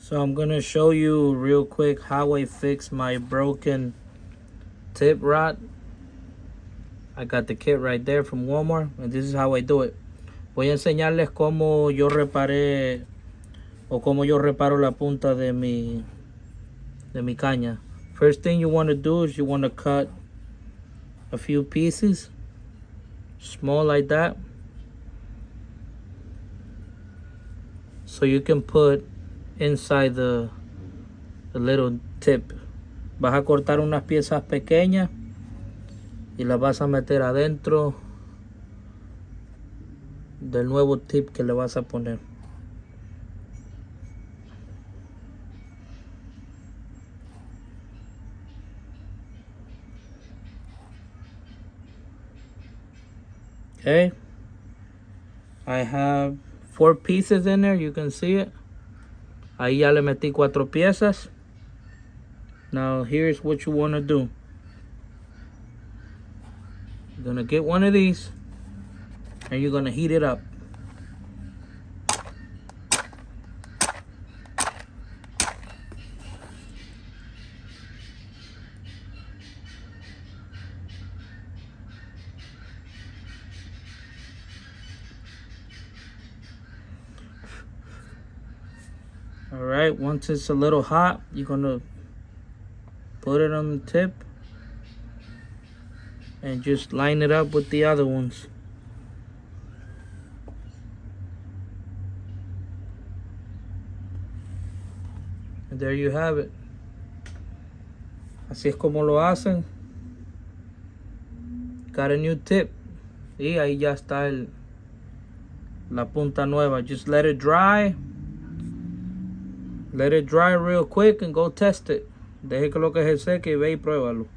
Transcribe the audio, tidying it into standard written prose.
So I'm gonna show you real quick how I fix my broken tip rod. I got the kit right there from Walmart, and this is how I do it. Voy a enseñarles cómo yo reparé o cómo yo reparo la punta de mi caña. First thing you want to do is you want to cut a few pieces, small like that, so you can put inside the little tip. Vas a cortar unas piezas pequeñas y las vas a meter adentro del nuevo tip que le vas a poner. Okay, I have 4 pieces in there, you can see it. Ahí ya le metí 4 piezas. Now here's what you want to do. You're gonna get one of these and you're gonna heat it up. All right, once it's a little hot, you're gonna put it on the tip and just line it up with the other ones. And there you have it. Así es como lo hacen. Got a new tip. Y ahí ya está la punta nueva. Just let it dry. Let it dry real quick and go test it. Deje que lo que se seque y ve y pruébalo.